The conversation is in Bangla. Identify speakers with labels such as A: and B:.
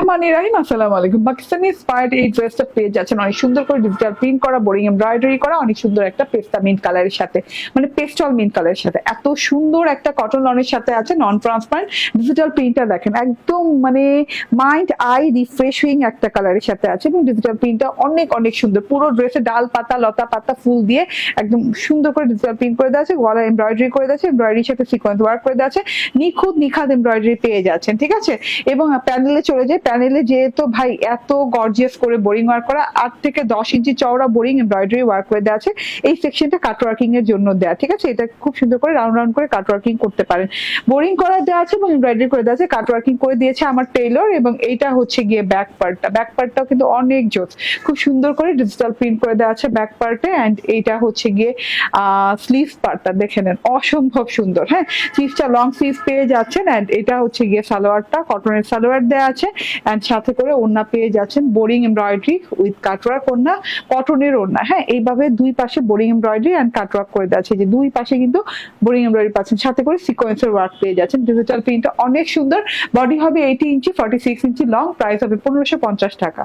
A: মানে রাহিম, আসসালামু আলাইকুম। পাকিস্তানি ইন্সপায়ার্ড এই ড্রেসটা পেয়ে যাচ্ছেন অনেক সুন্দর করে ডিজিটাল প্রিন্ট করা, বোরিং এমব্রয়ডারি করা, অনেক সুন্দর একটা পেস্তা মিন্ট কালারের সাথে, মানে পেস্টল মিন্ট কালারের সাথে এত সুন্দর একটা কটন লনের সাথে আছে নন ট্রান্সপারেন্ট ডিজিটাল প্রিন্টটা দেখেন, একদম মানে মাইন্ড আই রিফ্রেশিং একটা কালারের সাথে আছে এবং ডিজিটাল প্রিন্টটা অনেক অনেক সুন্দর। পুরো ড্রেসে ডাল পাতা লতা পাতা ফুল দিয়ে একদম সুন্দর করে ডিজিটাল প্রিন্ট করে দেওয়া আছে, গলা এমব্রয়ডারি করে দেওয়া আছে, এমব্রয়ডারির সাথে সিকোয়েন্স ওয়ার্ক করে দেওয়া আছে, নিখুঁত নিখাত এমব্রয়ডারি পেয়ে যাচ্ছেন, ঠিক আছে। এবং প্যানেলে চলে যায়, প্যানেলে যেহেতু ভাই এত গর্জিয়াস করে বোরিং ওয়ার্ক করা, 8 থেকে 10 ইঞ্চি চওড়া বোরিং এমব্রয়ডারি ওয়ার্ক করে দেওয়া আছে। এই সেকশনটা কাট ওয়ার্কিং এর জন্য দেওয়া, ঠিক আছে। এটা খুব সুন্দর করে রাউন্ড রাউন্ড করে কাট ওয়ার্কিং করতে পারেন। বোরিং করা দেওয়া আছে এবং এমব্রয়ডারি করে দেওয়া আছে, কাট ওয়ার্কিং করে দিয়েছে আমার টেইলর। এবং এইটা হচ্ছে গিয়ে ব্যাক পার্টটা, ব্যাক পার্টটাও কিন্তু অনেক জোস, খুব সুন্দর করে ডিজিটাল প্রিন্ট করে দেওয়া আছে ব্যাক পার্টে। অ্যান্ড এইটা হচ্ছে গিয়ে স্লিভ পার্টটা দেখে নেন, অসম্ভব সুন্দর। হ্যাঁ, স্লিভটা লং স্লিভ পেয়ে যাচ্ছেন। অ্যান্ড এটা হচ্ছে গিয়ে সালোয়ারটা, কটনের সালোয়ার দেওয়া আছে। অ্যান্ড সাথে করে ওড়না পেয়ে যাচ্ছেন বোরিং এমব্রয়ডারি উইথ কাটওয়ার্ক ওড়না, কটনের ওড়না। হ্যাঁ, এইভাবে দুই পাশে বোরিং এমব্রয়ডারি অ্যান্ড কাটওয়ার্ক করে দেওয়া আছে, যে দুই পাশে কিন্তু বোরিং এমব্রয়ডারি পাচ্ছেন, সাথে করে সিকোয়েন্সের ওয়ার্ক পেয়ে যাচ্ছেন। ডিজিটাল প্রিন্টটা অনেক সুন্দর। বডি হবে 80 ইঞ্চি, 46 ইঞ্চি লং, প্রাইস হবে 1550 টাকা।